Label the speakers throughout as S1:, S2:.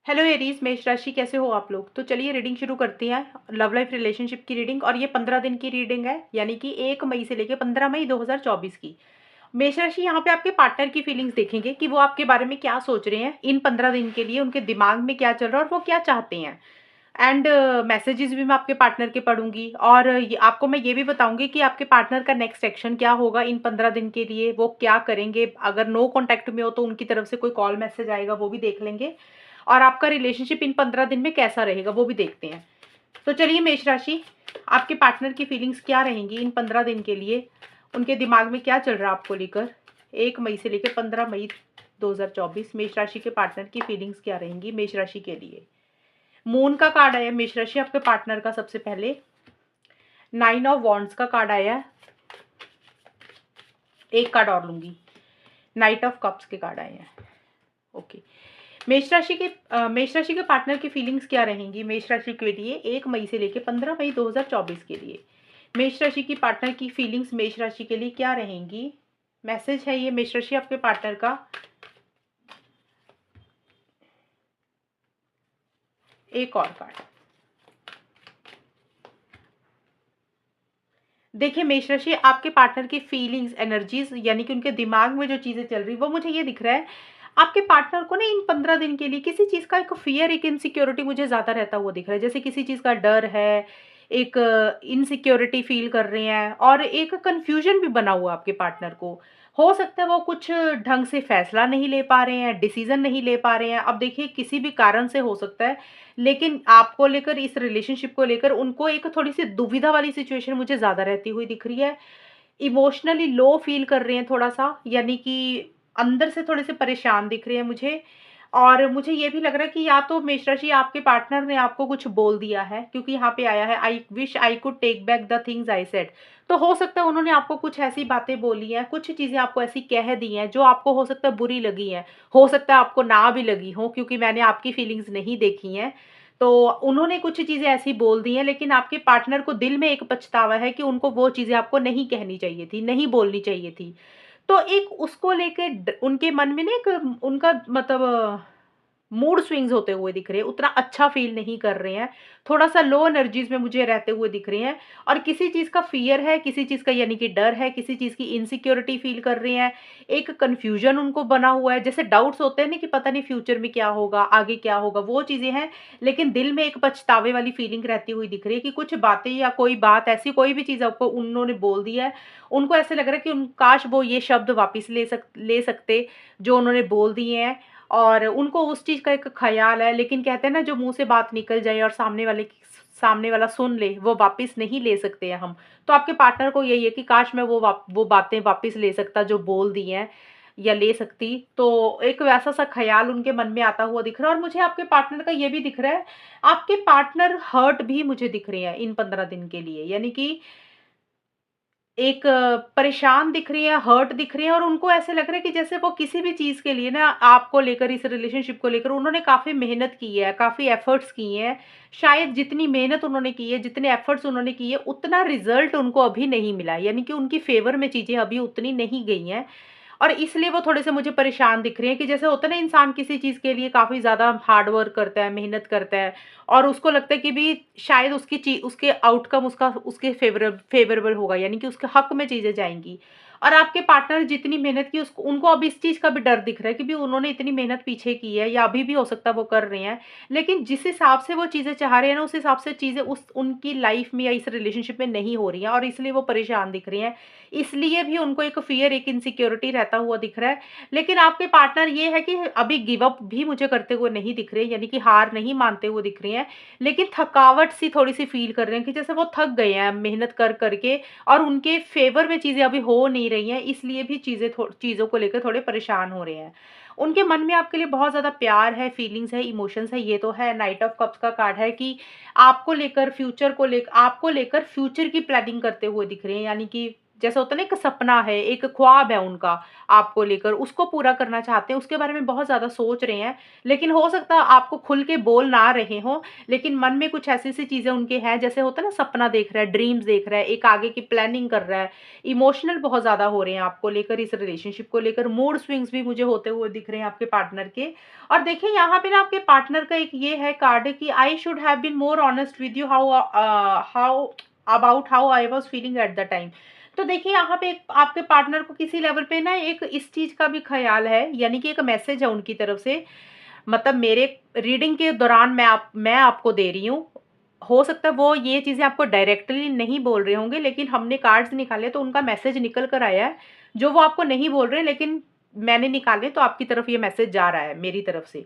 S1: Hello Aries, मेष राशि, कैसे हो आप लोग। तो चलिए रीडिंग शुरू करते हैं। लव लाइफ रिलेशनशिप की रीडिंग, और ये 15 दिन की रीडिंग है, यानी कि 1 मई से लेकर 15 मई 2024 की। मेष राशि, यहाँ पे आपके पार्टनर की फीलिंग्स देखेंगे कि वो आपके बारे में क्या सोच रहे हैं इन 15 दिन के लिए, उनके दिमाग में क्या चल रहा है और वो क्या चाहते हैं। एंड मैसेजेस भी मैं आपके पार्टनर के पढ़ूंगी, और आपको मैं ये भी बताऊंगी कि आपके पार्टनर का नेक्स्ट एक्शन क्या होगा इन 15 दिन के लिए, वो क्या करेंगे। अगर नो कॉन्टैक्ट में हो तो उनकी तरफ से कोई कॉल मैसेज आएगा, वो भी देख लेंगे। और आपका रिलेशनशिप इन 15 दिन में कैसा रहेगा वो भी देखते हैं। तो चलिए मेष राशि, आपके पार्टनर की फीलिंग्स क्या रहेंगी इन 15 दिन के लिए, उनके दिमाग में क्या चल रहा है आपको लेकर। 1 मई से लेकर 15 मई 2024 मेष राशि के पार्टनर की फीलिंग्स क्या रहेंगी मेष राशि के लिए। मून का कार्ड आया मेष राशि आपके पार्टनर का। सबसे पहले 9 ऑफ वॉन्ड्स का कार्ड आया, एक कार्ड और लूंगी। नाइट ऑफ कप्स के कार्ड आए हैं। ओके, मेष राशि के पार्टनर की फीलिंग्स क्या रहेंगी मेष राशि के लिए 1 मई से लेकर 15 मई 2024 के लिए। मेष राशि की पार्टनर की फीलिंग्स मेष राशि के लिए क्या रहेंगी। मैसेज है ये मेष राशि आपके पार्टनर का। एक और कार्ड देखिए मेष राशि, आपके पार्टनर की फीलिंग्स, एनर्जीज, यानी कि उनके दिमाग में जो चीजें चल रही वो मुझे ये दिख रहा है। आपके पार्टनर को ना इन 15 दिन के लिए किसी चीज का एक फियर, एक इनसिक्योरिटी मुझे ज्यादा रहता हुआ दिख रहा है। जैसे किसी चीज का डर है, एक इनसिक्योरिटी फील कर रहे हैं, और एक कंफ्यूजन भी बना हुआ आपके पार्टनर को। हो सकता है वो कुछ ढंग से फैसला नहीं ले पा रहे हैं, डिसीजन नहीं ले पा रहे हैं। अब देखिए किसी भी कारण से हो सकता है, लेकिन आपको लेकर, इस रिलेशनशिप को लेकर उनको एक थोड़ी सी दुविधा वाली सिचुएशन मुझे ज्यादा रहती हुई दिख रही है। इमोशनली लो फील कर रहे हैं थोड़ा सा, यानी कि अंदर से थोड़े से परेशान दिख रहे हैं मुझे। और मुझे ये भी लग रहा है कि या तो मेष राशि आपके पार्टनर ने आपको कुछ बोल दिया है, क्योंकि यहाँ पे आया है I wish I could take back the things I said. तो हो सकता है उन्होंने आपको कुछ ऐसी बातें बोली हैं, कुछ चीजें आपको ऐसी कह दी हैं जो आपको हो सकता है बुरी लगी हैं। हो सकता है आपको ना भी लगी हो, क्योंकि मैंने आपकी फीलिंग्स नहीं देखी हैं। तो उन्होंने कुछ चीजें ऐसी बोल दी हैं, लेकिन आपके पार्टनर को दिल में एक पछतावा है कि उनको वो चीजें आपको नहीं कहनी चाहिए थी, नहीं बोलनी चाहिए थी। तो एक उसको लेके उनके मन में ना एक उनका मतलब मूड स्विंग्स होते हुए दिख रहे हैं, उतना अच्छा फील नहीं कर रहे हैं। थोड़ा सा लो एनर्जीज में मुझे रहते हुए दिख रहे हैं। और किसी चीज का फियर है, किसी चीज का यानी कि डर है, किसी चीज की इनसिक्योरिटी फील कर रहे हैं। एक कंफ्यूजन उनको बना हुआ है, जैसे डाउट्स होते हैं ना कि पता नहीं फ्यूचर में क्या होगा, आगे क्या होगा, वो चीजें हैं। लेकिन दिल में एक पछतावे वाली फीलिंग रहती हुई दिख रही है कि कुछ बातें या कोई बात ऐसी, कोई भी चीज आपको उन्होंने बोल दी है। उनको ऐसे लग रहा है कि काश वो ये शब्द वापिस ले सकते जो उन्होंने बोल दिए हैं। और उनको उस चीज का एक ख्याल है, लेकिन कहते हैं ना, जो मुंह से बात निकल जाए और सामने वाला सुन ले, वो वापस नहीं ले सकते हैं हम। तो आपके पार्टनर को यही है कि काश मैं वो बातें वापस ले सकता जो बोल दी हैं, या ले सकती। तो एक वैसा सा ख्याल उनके मन में आता हुआ दिख रहा है। और मुझे आपके पार्टनर का ये भी दिख रहा है, आपके पार्टनर हर्ट भी मुझे दिख रहे हैं इन 15 दिन के लिए, यानी कि एक परेशान दिख रही है, हर्ट दिख रही है। और उनको ऐसे लग रहा है कि जैसे वो किसी भी चीज़ के लिए ना, आपको लेकर, इस रिलेशनशिप को लेकर उन्होंने काफ़ी मेहनत की है, काफ़ी एफर्ट्स किए हैं। शायद जितनी मेहनत उन्होंने की है, जितने एफर्ट्स उन्होंने किए, उतना रिज़ल्ट उनको अभी नहीं मिला है, यानी कि उनकी फ़ेवर में चीज़ें अभी उतनी नहीं गई हैं। और इसलिए वो थोड़े से मुझे परेशान दिख रहे हैं कि जैसे होता है ना, इंसान किसी चीज़ के लिए काफ़ी ज़्यादा हार्ड वर्क करता है, मेहनत करता है, और उसको लगता है कि भी शायद उसके आउटकम उसके फेवरेबल होगा, यानी कि उसके हक में चीज़ें जाएँगी। और आपके पार्टनर जितनी मेहनत की, उसको उनको अब इस चीज़ का भी डर दिख रहा है कि भी उन्होंने इतनी मेहनत पीछे की है, या अभी भी हो सकता है वो कर रहे हैं। लेकिन जिस हिसाब से वो चीज़ें चाह रहे हैं ना, उस हिसाब से चीज़ें उस उनकी लाइफ़ में या इस रिलेशनशिप में नहीं हो रही हैं, और इसलिए वो परेशान दिख रहे हैं। इसलिए भी उनको एक फ़ियर, एक इनसिक्योरिटी रहता हुआ दिख रहा है। लेकिन आपके पार्टनर ये है कि अभी गिव अप भी मुझे करते हुए नहीं दिख रहे हैं, यानी कि हार नहीं मानते हुए दिख रहे हैं। लेकिन थकावट सी थोड़ी-सी फ़ील कर रहे हैं कि जैसे वो थक गए हैं मेहनत कर के, और उनके फ़ेवर में चीज़ें अभी हो नहीं रही हैं, इसलिए भी चीज़ों को लेकर थोड़े परेशान हो रहे हैं। उनके मन में आपके लिए बहुत ज़्यादा प्यार है, फीलिंग्स है, इमोशंस है, ये तो है। नाइट ऑफ कप्स का कार्ड है कि आपको लेकर फ्यूचर की प्लानिंग करते हुए दिख रहे हैं, यानी कि जैसे होता है ना, एक सपना है, एक ख्वाब है उनका आपको लेकर, उसको पूरा करना चाहते हैं, उसके बारे में बहुत ज़्यादा सोच रहे हैं। लेकिन हो सकता है आपको खुल के बोल ना रहे हों, लेकिन मन में कुछ ऐसी-ऐसी चीज़ें उनके हैं, जैसे होता है ना, सपना देख रहा है, ड्रीम्स देख रहा है, एक आगे की प्लानिंग कर रहा है, इमोशनल बहुत ज़्यादा हो रहे हैं आपको लेकर, इस रिलेशनशिप को लेकर, मूड स्विंग्स भी मुझे होते हुए दिख रहे हैं आपके पार्टनर के। और देखिए यहाँ पे ना आपके पार्टनर का एक ये है कार्ड कि I should have been more honest with you, how about how I was feeling at the time. तो देखिए यहाँ पे आपके पार्टनर को किसी लेवल पे ना एक इस चीज़ का भी ख़्याल है, यानी कि एक मैसेज है उनकी तरफ से, मतलब मेरे रीडिंग के दौरान मैं आपको दे रही हूँ। हो सकता है वो ये चीज़ें आपको डायरेक्टली नहीं बोल रहे होंगे, लेकिन हमने कार्ड्स निकाले तो उनका मैसेज निकल कर आया है, जो वो आपको नहीं बोल रहे हैं, लेकिन मैंने निकाले तो आपकी तरफ ये मैसेज जा रहा है मेरी तरफ से।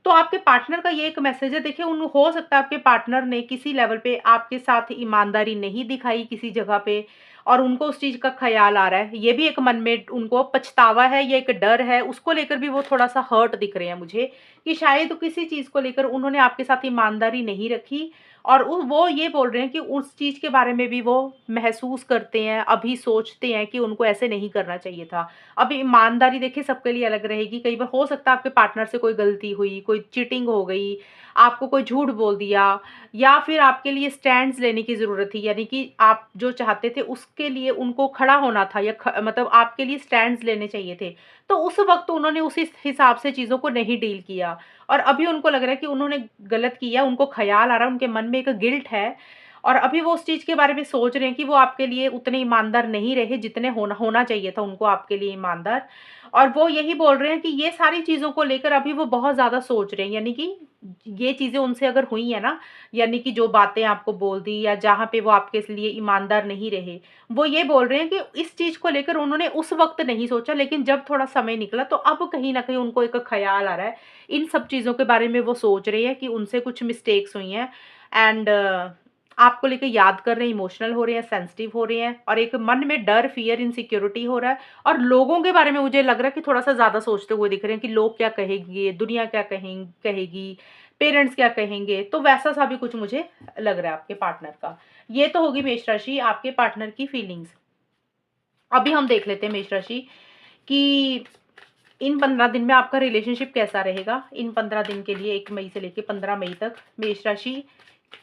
S1: तो आपके पार्टनर का ये एक मैसेज है, देखिए उन हो सकता है आपके पार्टनर ने किसी लेवल पे आपके साथ ईमानदारी नहीं दिखाई किसी जगह पे, और उनको उस चीज़ का ख़्याल आ रहा है। ये भी एक मन में उनको पछतावा है या एक डर है, उसको लेकर भी वो थोड़ा-सा हर्ट दिख रहे हैं मुझे, कि शायद किसी चीज़ को लेकर उन्होंने आपके साथ ईमानदारी नहीं रखी, और वो ये बोल रहे हैं कि उस चीज़ के बारे में भी वो महसूस करते हैं, अभी सोचते हैं कि उनको ऐसे नहीं करना चाहिए था। अब ईमानदारी देखिए सबके लिए अलग रहेगी, कई बार हो सकता है आपके पार्टनर से कोई गलती हुई, कोई चीटिंग हो गई, आपको कोई झूठ बोल दिया, या फिर आपके लिए स्टैंड्स लेने की ज़रूरत थी, यानी कि आप जो चाहते थे उसके लिए उनको खड़ा होना था, या मतलब आपके लिए स्टैंड्स लेने चाहिए थे। तो उस वक़्त उन्होंने उसी हिसाब से चीज़ों को नहीं डील किया, और अभी उनको लग रहा है कि उन्होंने गलत किया, उनको ख़्याल आ रहा है, उनके मन में एक गिल्ट है, और अभी वो उस चीज़ के बारे में सोच रहे हैं कि वो आपके लिए उतने ईमानदार नहीं रहे जितने होना होना चाहिए था उनको आपके लिए ईमानदार। और वो यही बोल रहे हैं कि ये सारी चीज़ों को लेकर अभी वो बहुत ज़्यादा सोच रहे हैं, यानी कि ये चीज़ें उनसे अगर हुई हैं ना, यानी कि जो बातें आपको बोल दी या जहाँ पे वो आपके लिए ईमानदार नहीं रहे, वो ये बोल रहे हैं कि इस चीज़ को लेकर उन्होंने उस वक़्त नहीं सोचा, लेकिन जब थोड़ा समय निकला तो अब कहीं न कहीं उनको एक ख़्याल आ रहा है। इन सब चीज़ों के बारे में वो सोच रहे हैं कि उनसे कुछ मिस्टेक्स हुई हैं, एंड आपको लेके याद कर रहे हैं, इमोशनल हो रहे हैं, सेंसिटिव हो रहे हैं, और एक मन में डर, फ़ियर, इनसिक्योरिटी हो रहा है, और लोगों के बारे में मुझे लग रहा है कि थोड़ा-सा ज़्यादा सोचते हुए दिख रहे हैं कि लोग क्या कहेंगे, दुनिया क्या कहेगी, पेरेंट्स क्या कहेंगे, तो वैसा-सा भी कुछ मुझे लग रहा है आपके पार्टनर का। ये तो होगी मेष राशि, आपके पार्टनर की फीलिंग्स। अभी हम देख लेते हैं मेष राशि कि इन 15 दिन में आपका रिलेशनशिप कैसा रहेगा। इन 15 दिन के लिए 1 मई से लेके 15 मई तक मेष राशि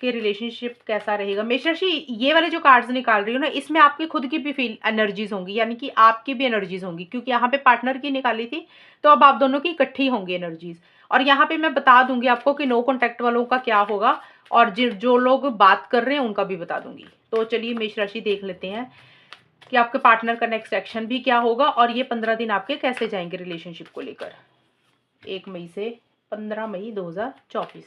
S1: के रिलेशनशिप कैसा रहेगा। मेष राशि, ये वाले जो कार्ड्स निकाल रही हूँ ना, इसमें आपकी खुद की भी फील एनर्जीज़ होंगी, यानी कि आपकी भी एनर्जीज़ होंगी, क्योंकि यहाँ पे पार्टनर की निकाली थी, तो अब आप दोनों की इकट्ठी होंगी एनर्जीज़। और यहाँ पे मैं बता दूँगी आपको कि नो कॉन्टैक्ट वालों का क्या होगा, और जो लोग बात कर रहे हैं उनका भी बता दूँगी। तो चलिए मेष राशि देख लेते हैं कि आपके पार्टनर का नेक्स्ट एक्शन भी क्या होगा, और ये 15 दिन आपके कैसे जाएँगे रिलेशनशिप को लेकर। 1 मई से 15 मई 2024।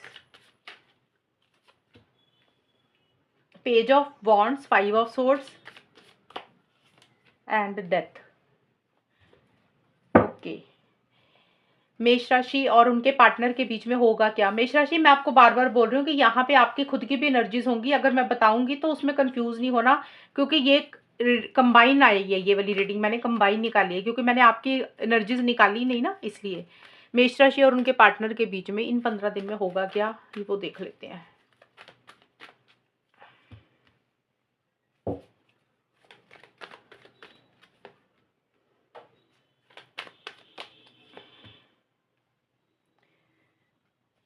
S1: Page of wands, 5 of swords and death. Okay, मेष राशि और उनके पार्टनर के बीच में होगा क्या। मेष राशि, मैं आपको बार बार बोल रही हूँ कि यहाँ पे आपकी खुद की भी एनर्जीज होंगी, अगर मैं बताऊंगी तो उसमें कंफ्यूज नहीं होना, क्योंकि ये कंबाइन आई है, ये वाली रीडिंग मैंने कंबाइन निकाली है, क्योंकि मैंने आपकी एनर्जीज निकाली नहीं ना, इसलिए। मेष राशि और उनके पार्टनर के बीच में इन 15 दिन में होगा क्या, ये वो देख लेते हैं।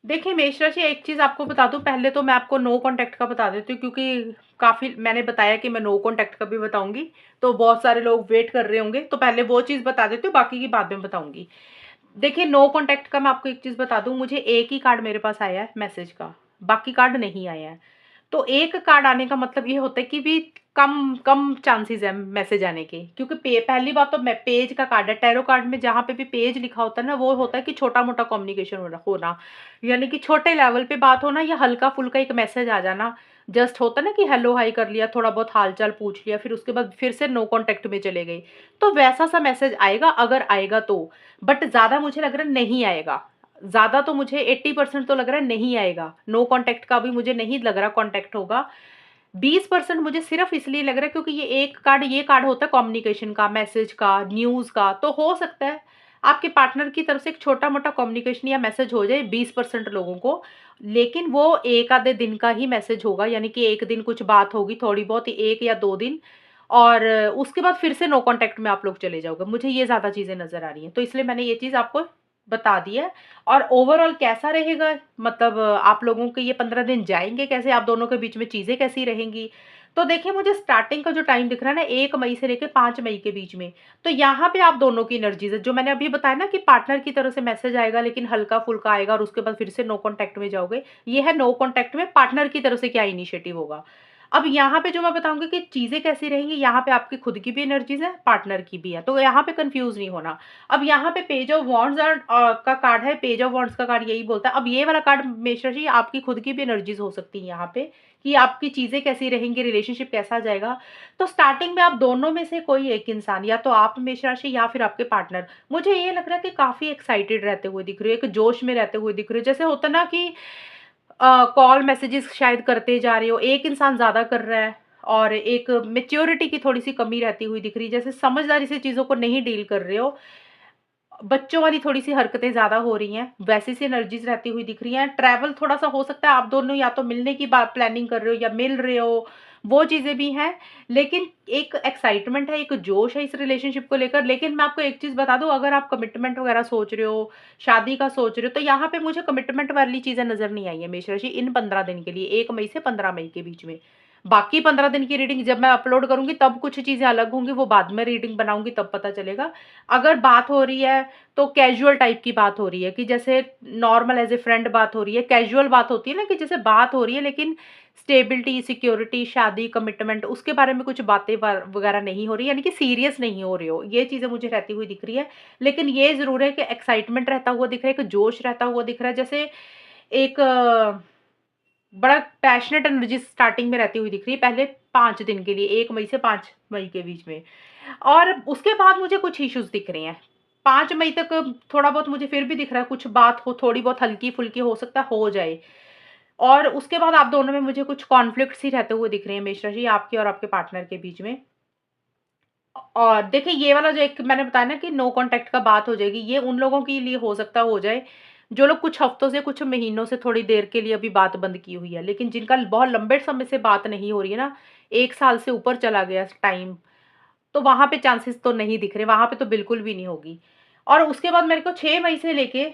S1: देखिए मेष राशि, एक चीज़ आपको बता दूँ, पहले तो मैं आपको नो कॉन्टैक्ट का बता देती हूँ, क्योंकि काफ़ी मैंने बताया कि मैं नो कॉन्टैक्ट का भी बताऊँगी, तो बहुत सारे लोग वेट कर रहे होंगे, तो पहले वो चीज़ बता देती हूँ, बाकी की बाद में बताऊँगी। देखिए नो कॉन्टैक्ट का मैं आपको एक चीज़ बता दूँ, मुझे एक ही कार्ड मेरे पास आया है मैसेज का, बाकी कार्ड नहीं आया है। तो एक कार्ड आने का मतलब ये होता है कि भी कम कम चांसेस है मैसेज आने के, क्योंकि पहली बात तो मैं पेज का कार्ड है, टैरो कार्ड में जहाँ पे भी पेज लिखा होता है ना, वो होता है कि छोटा मोटा कम्युनिकेशन होना, यानी कि छोटे लेवल पे बात होना, या हल्का फुल्का एक मैसेज आ जाना, जस्ट होता है ना कि हेलो हाई कर लिया, थोड़ा बहुत हाल चाल पूछ लिया, फिर उसके बाद फिर से नो कॉन्टैक्ट में चले गए, तो वैसा सा मैसेज आएगा अगर आएगा तो। बट ज़्यादा मुझे लग रहा है नहीं आएगा, ज़्यादा तो मुझे 80% तो लग रहा है नहीं आएगा, नो कॉन्टैक्ट का भी मुझे नहीं लग रहा कॉन्टैक्ट होगा। 20% मुझे सिर्फ इसलिए लग रहा है क्योंकि ये कार्ड होता है कम्युनिकेशन का, मैसेज का, न्यूज़ का, तो हो सकता है आपके पार्टनर की तरफ से एक छोटा मोटा कम्युनिकेशन या मैसेज हो जाए 20% लोगों को, लेकिन वो एक आधे दिन का ही मैसेज होगा, यानी कि एक दिन कुछ बात होगी थोड़ी बहुत, 1 या 2 दिन, और उसके बाद फिर से नो कॉन्टैक्ट में आप लोग चले जाओगे। मुझे ये ज़्यादा चीज़ें नज़र आ रही हैं। तो इसलिए मैंने ये चीज़ आपको बता दी है। और ओवरऑल कैसा रहेगा, मतलब आप लोगों के ये 15 दिन जाएँगे कैसे? आप दोनों के बीच में चीज़ें कैसी रहेंगी? तो देखिए, मुझे स्टार्टिंग का जो टाइम दिख रहा है ना, 1 मई से लेके 5 मई के बीच में, तो यहाँ पे आप दोनों की एनर्जीज़ है, जो मैंने अभी बताया ना कि पार्टनर की तरफ से मैसेज आएगा लेकिन हल्का-फुल्का आएगा और उसके बाद फिर से नो कॉन्टैक्ट में जाओगे। ये है नो कॉन्टैक्ट में पार्टनर की तरफ से क्या इनिशिएटिव होगा। अब यहाँ पे जो मैं बताऊँगी कि चीज़ें कैसी रहेंगी, यहाँ पे आपकी खुद की भी एनर्जीज़ है, पार्टनर की भी है, तो यहाँ पे कन्फ्यूज़ नहीं होना। अब यहाँ पे पेज ऑफ वांड्स और का कार्ड है, पेज ऑफ वांड्स का कार्ड यही बोलता है। अब ये वाला कार्ड मेषराशि जी आपकी खुद की भी एनर्जीज़ हो सकती है यहाँ पे, कि आपकी चीज़ें कैसी रहेंगी, रिलेशनशिप कैसा जाएगा। तो स्टार्टिंग में आप दोनों में से कोई एक इंसान, या तो आप मेष राशि या फिर आपके पार्टनर, मुझे ये लग रहा है कि काफ़ी एक्साइटेड रहते हुए दिख रहे हो, एक जोश में रहते हुए दिख रहे हो। जैसे होता है ना कि कॉल मैसेजेस शायद करते जा रहे हो, एक इंसान ज़्यादा कर रहा है और एक मैच्योरिटी की थोड़ी-सी कमी रहती हुई दिख रही है। जैसे समझदारी से चीज़ों को नहीं डील कर रहे हो, बच्चों वाली थोड़ी-सी हरकतें ज़्यादा हो रही हैं, वैसी सी एनर्जीज़ रहती हुई दिख रही हैं। ट्रैवल थोड़ा-सा हो सकता है, आप दोनों या तो मिलने की बात प्लानिंग कर रहे हो या मिल रहे हो, वो चीज़ें भी हैं। लेकिन एक एक्साइटमेंट है, एक जोश है इस रिलेशनशिप को लेकर। लेकिन मैं आपको एक चीज़ बता दूँ, अगर आप कमिटमेंट वगैरह सोच रहे हो, शादी का सोच रहे हो, तो यहाँ पे मुझे कमिटमेंट वाली चीज़ें नज़र नहीं आई हैं मेष राशि इन 15 दिन के लिए, 1 मई से 15 मई के बीच में। बाकी 15 दिन की रीडिंग जब मैं अपलोड करूँगी तब कुछ चीज़ें अलग होंगी, वो बाद में रीडिंग बनाऊँगी तब पता चलेगा। अगर बात हो रही है तो कैजुअल टाइप की बात हो रही है, कि जैसे नॉर्मल एज़ ए फ्रेंड बात हो रही है, कैजुअल बात होती है ना, कि जैसे बात हो रही है लेकिन स्टेबिलिटी, सिक्योरिटी, शादी, कमिटमेंट उसके बारे में कुछ बातें वगैरह नहीं हो रही, यानी कि सीरियस नहीं हो रहे हो। ये चीज़ें मुझे रहती हुई दिख रही है। लेकिन ये ज़रूर है कि एक्साइटमेंट रहता हुआ दिख रहा है, एक जोश रहता हुआ दिख रहा है। जैसे एक बड़ा पैशनेट एनर्जी स्टार्टिंग में रहती हुई दिख रही है, पहले 5 दिन के लिए, 1 मई से 5 मई के बीच में। और उसके बाद मुझे कुछ इश्यूज़ दिख रहे हैं। 5 मई तक थोड़ा बहुत मुझे फिर भी दिख रहा है, कुछ बात हो थोड़ी बहुत हल्की-फुल्की हो सकता है हो जाए। और उसके बाद आप दोनों में मुझे कुछ कॉन्फ्लिक्ट्स ही रहते हुए दिख रहे हैं मेष राशि, आपके और आपके पार्टनर के बीच में। और देखिए, ये वाला जो एक मैंने बताया ना कि नो कॉन्टैक्ट का बात हो जाएगी, ये उन लोगों के लिए हो सकता है हो जाए, जो लोग कुछ हफ्तों से, कुछ महीनों से थोड़ी देर के लिए अभी बात बंद की हुई है। लेकिन जिनका बहुत लंबे समय से बात नहीं हो रही है ना, 1 साल से ऊपर चला गया टाइम, तो वहाँ पे चांसेस तो नहीं दिख रहे, वहाँ पे तो बिल्कुल भी नहीं होगी। और उसके बाद मेरे को 6 मई से लेके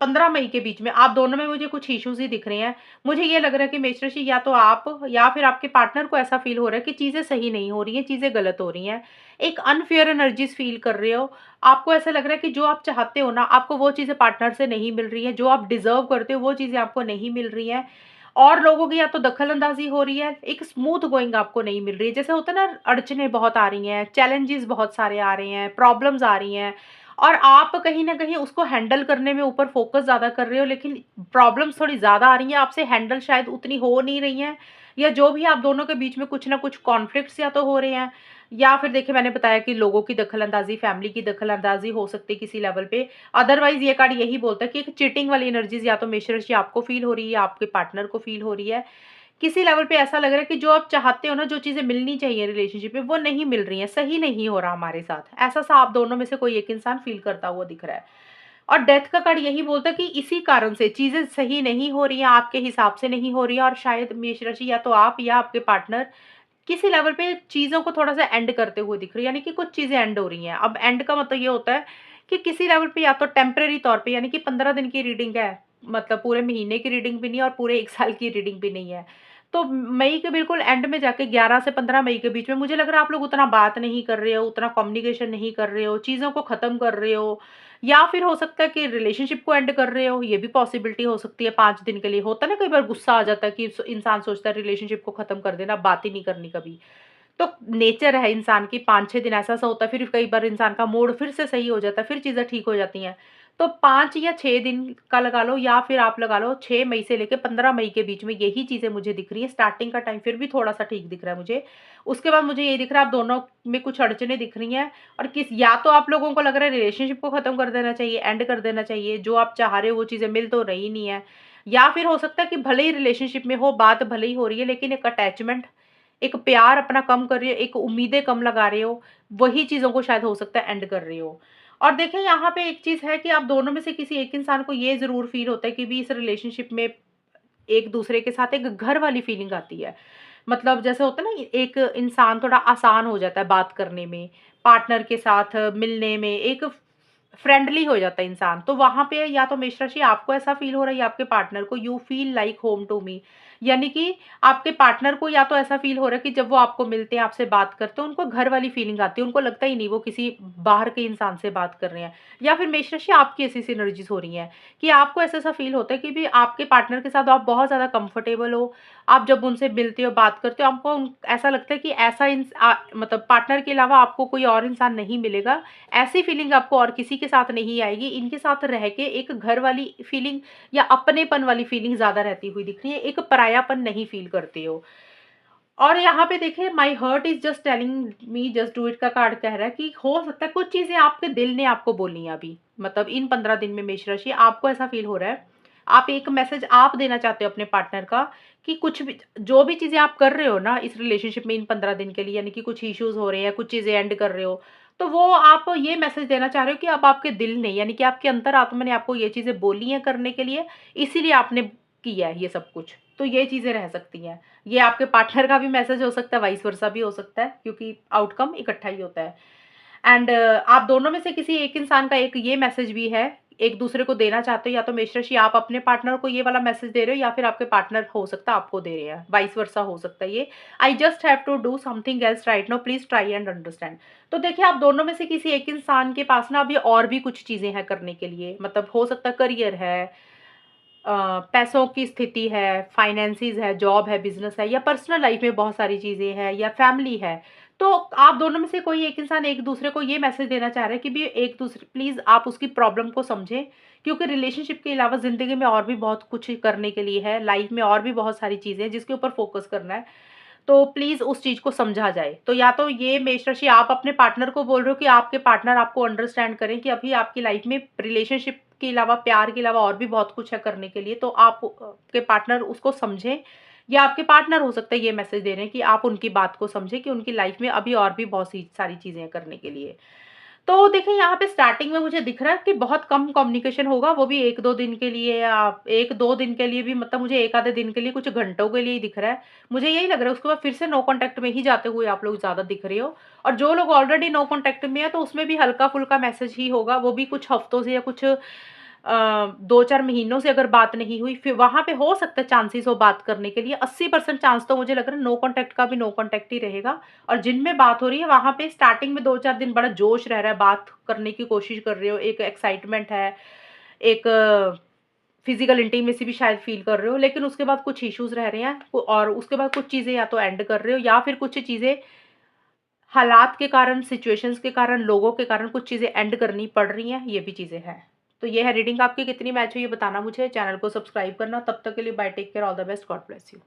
S1: 15 मई के बीच में आप दोनों में मुझे कुछ इश्यूज़ ही दिख रहे हैं। मुझे ये लग रहा है कि मेष राशि, या तो आप या फिर आपके पार्टनर को ऐसा फ़ील हो रहा है कि चीज़ें सही नहीं हो रही हैं, चीज़ें गलत हो रही हैं। एक अनफ़ेयर एनर्जीज़ फ़ील कर रहे हो। आपको ऐसा लग रहा है कि जो आप चाहते हो ना, आपको वो चीज़ें पार्टनर से नहीं मिल रही हैं, जो आप डिज़र्व करते हो वो चीज़ें आपको नहीं मिल रही हैं। और लोगों की या तो दखल-अंदाज़ी हो रही है, एक स्मूथ गोइंग आपको नहीं मिल रही है। जैसे होता है ना, अड़चनें बहुत आ रही हैं, चैलेंजेज़ बहुत सारे आ रहे हैं, प्रॉब्लम्स आ रही हैं। और आप कहीं न कहीं उसको हैंडल करने में ऊपर फ़ोकस ज़्यादा कर रहे हो, लेकिन प्रॉब्लम्स थोड़ी ज़्यादा आ रही हैं, आपसे हैंडल शायद उतनी हो नहीं रही हैं, या जो भी आप दोनों के बीच में कुछ न कुछ कॉन्फ्लिक्ट्स या तो हो रहे हैं, या फिर देखिए, मैंने बताया कि लोगों की दखल-अंदाज़ी, फैमिली की दखल-अंदाज़ी हो सकती है किसी लेवल पे। अदरवाइज़ ये कार्ड यही बोलता है कि एक चीटिंग वाली एनर्जीज़ या तो मेष राशि आपको फ़ील हो रही है, या आपके पार्टनर को फ़ील हो रही है। किसी लेवल पे ऐसा लग रहा है कि जो आप चाहते हो ना, जो चीज़ें मिलनी चाहिए रिलेशनशिप में, वो नहीं मिल रही हैं, सही नहीं हो रहा हमारे साथ। ऐसा-सा आप दोनों में से कोई एक इंसान फ़ील करता हुआ दिख रहा है। और डेथ का कार्ड यही बोलता है कि इसी कारण से चीज़ें सही नहीं हो रही हैं, आपके हिसाब से नहीं हो रही हैं, और शायद मेष राशि, या तो आप या आपके पार्टनर किसी लेवल पे चीज़ों को थोड़ा-सा एंड करते हुए दिख रही है, यानी कि कुछ चीज़ें एंड हो रही हैं। अब एंड का मतलब ये होता है कि किसी लेवल पे या तो टेम्परेरी तौर पे, यानी कि 15 दिन की रीडिंग है, मतलब पूरे महीने की रीडिंग भी नहीं है और पूरे 1 साल की रीडिंग भी नहीं है। तो मई के बिल्कुल एंड में जाके 11 से 15 मई के बीच में मुझे लग रहा है आप लोग उतना बात नहीं कर रहे हो, उतना कम्युनिकेशन नहीं कर रहे हो, चीज़ों को ख़त्म कर रहे हो, या फिर हो सकता है कि रिलेशनशिप को एंड कर रहे हो, ये भी पॉसिबिलिटी हो सकती है 5 दिन के लिए। होता है ना, कई बार गुस्सा आ जाता है कि इंसान सोचता है रिलेशनशिप को ख़त्म कर देना, बात ही नहीं करनी कभी। तो नेचर है इंसान की, 5-6 दिन ऐसा-ऐसा होता है, फिर कई बार इंसान का मूड फिर से सही हो जाता है, फिर चीज़ें ठीक हो जाती हैं। तो 5 या 6 दिन का लगा लो, या फिर आप लगा लो 6 मई से लेके 15 मई के बीच में, यही चीज़ें मुझे दिख रही हैं। स्टार्टिंग का टाइम फिर भी थोड़ा-सा ठीक दिख रहा है मुझे। उसके बाद मुझे ये दिख रहा है आप दोनों में कुछ अड़चनें दिख रही हैं, और या तो आप लोगों को लग रहा है रिलेशनशिप को खत्म कर देना चाहिए, एंड कर देना चाहिए, जो आप चाह रहे हो वो चीज़ें मिल तो रही नहीं है। या फिर हो सकता है कि भले ही रिलेशनशिप में हो, बात भले ही हो रही है, लेकिन एक अटैचमेंट, एक प्यार अपना कम कर रही हो, एक उम्मीदें कम लगा रहे हो, वही चीज़ों को शायद हो सकता है एंड कर रहे हो। और देखिए, यहाँ पे एक चीज़ है कि आप दोनों में से किसी एक इंसान को ये ज़रूर फ़ील होता है कि भी इस रिलेशनशिप में एक-दूसरे के साथ एक घर वाली फ़ीलिंग आती है। मतलब जैसे होता है ना, एक इंसान थोड़ा आसान हो जाता है बात करने में, पार्टनर के साथ मिलने में, एक फ्रेंडली हो जाता है इंसान। तो वहाँ पे या तो मेष राशि आपको ऐसा फ़ील हो रहा है या आपके पार्टनर को, you feel like home to me. यानी कि आपके पार्टनर को या तो ऐसा फ़ील हो रहा है कि जब वो आपको मिलते हैं, आपसे बात करते हैं, उनको घर वाली फ़ीलिंग आती है। उनको लगता ही नहीं वो किसी बाहर के इंसान से बात कर रहे हैं। या फिर मेष राशि आपकी ऐसी सिनर्जीज़ हो रही हैं कि आपको ऐसा-ऐसा फ़ील होता है कि भी आपके पार्टनर के साथ आप बहुत ज़्यादा कंफ़र्टेबल हो। आप जब उनसे मिलते हो, बात करते हो, आपको ऐसा लगता है कि ऐसा मतलब पार्टनर के अलावा आपको कोई और इंसान नहीं मिलेगा। ऐसी फीलिंग आपको और किसी के साथ नहीं आएगी। इनके साथ रह के एक घर वाली फीलिंग या अपनेपन वाली फीलिंग ज़्यादा रहती हुई दिख रही है, एक परायापन नहीं फ़ील करते हो। और यहाँ पे देखिए, my heart is just telling me just do it का कार्ड कह रहा है कि हो सकता है कुछ चीज़ें आपके दिल ने आपको बोली हैं अभी। मतलब इन 15 दिन में मेष राशि आपको ऐसा फ़ील हो रहा है। आप एक मैसेज आप देना चाहते हो अपने पार्टनर का कि कुछ भी जो भी चीज़ें आप कर रहे हो ना इस रिलेशनशिप में इन 15 दिन के लिए, यानी कि कुछ इश्यूज़ हो रहे हैं, कुछ चीज़ें एंड कर रहे हो, तो वो आप ये मैसेज देना चाह रहे हो कि अब आपके दिल ने, यानी कि आपके अंतरात्मा ने आपको ये चीज़ें बोली हैं करने के लिए, इसीलिए आपने किया है ये सब कुछ। तो ये चीज़ें रह सकती हैं। ये आपके पार्टनर का भी मैसेज हो सकता है, वाइस वर्सा भी हो सकता है, क्योंकि आउटकम इकट्ठा ही होता है। एंड आप दोनों में से किसी एक इंसान का एक ये मैसेज भी है, एक दूसरे को देना चाहते हो, या तो मेष राशि आप अपने पार्टनर को ये वाला मैसेज दे रहे हो या फिर आपके पार्टनर हो सकता है आपको दे रहे हैं, वाइस वर्सा हो सकता है ये। I just have to do something else right now, please try and understand. तो देखिए, आप दोनों में से किसी एक इंसान के पास ना अभी और भी कुछ चीजें हैं करने के लिए। मतलब हो सकता है करियर है, पैसों की स्थिति है, फाइनेंसेस है, जॉब है, बिज़नेस है, या पर्सनल लाइफ में बहुत सारी चीज़ें हैं, या फैमिली है। तो आप दोनों में से कोई एक इंसान एक-दूसरे को ये मैसेज देना चाह रहा है कि भी एक-दूसरे प्लीज़ आप उसकी प्रॉब्लम को समझें, क्योंकि रिलेशनशिप के अलावा ज़िंदगी में और भी बहुत कुछ करने के लिए है, लाइफ में और भी बहुत सारी चीज़ें हैं जिसके ऊपर फ़ोकस करना है। तो प्लीज़ उस चीज़ को समझा जाए। तो या तो ये मेष राशि आप अपने पार्टनर को बोल रहे हो कि आपके पार्टनर आपको अंडरस्टैंड करें कि अभी आपकी लाइफ में रिलेशनशिप के अलावा, प्यार के अलावा और भी बहुत कुछ है करने के लिए, तो आप के पार्टनर उसको समझें। या आपके पार्टनर हो सकता है ये मैसेज दे रहे हैं कि आप उनकी बात को समझें कि उनकी लाइफ में अभी और भी बहुत सी सारी चीज़ें हैं करने के लिए। तो देखिए, यहाँ पे स्टार्टिंग में मुझे दिख रहा है कि बहुत कम कम्युनिकेशन होगा, वो भी 1-2 दिन के लिए, या 1-2 दिन के लिए भी, मतलब मुझे 1 आधे दिन के लिए, कुछ घंटों के लिए ही दिख रहा है। मुझे यही लग रहा है उसके बाद फिर से नो कॉन्टैक्ट में ही जाते हुए आप लोग ज़्यादा दिख रहे हो। और जो लोग ऑलरेडी नो कॉन्टैक्ट में है, तो उसमें भी हल्का-फुल्का मैसेज ही होगा, वो भी कुछ हफ्तों से या कुछ 2-4 महीनों से अगर बात नहीं हुई, फिर वहाँ पे हो सकता है चांसेस हो बात करने के लिए। 80% चांस तो मुझे लग रहा है नो कॉन्टैक्ट का भी नो कॉन्टैक्ट ही रहेगा। और जिनमें बात हो रही है, वहाँ पे स्टार्टिंग में 2-4 दिन बड़ा जोश रह रहा है, बात करने की कोशिश कर रहे हो, एक एक्साइटमेंट है, एक फिज़िकल इंटीमेसी भी शायद फ़ील कर रहे हो, लेकिन उसके बाद कुछ इश्यूज़ रह रहे हैं, और उसके बाद कुछ चीज़ें या तो एंड कर रहे हो, या फिर कुछ चीज़ें हालात के कारण, सिचुएशंस के कारण, लोगों के कारण कुछ चीज़ें एंड करनी पड़ रही हैं, ये भी चीज़ें हैं। तो ये है रीडिंग, आपकी कितनी मैच हुई ये बताना मुझे, चैनल को सब्सक्राइब करना। तब तक के लिए bye, take care, all the best, God bless you.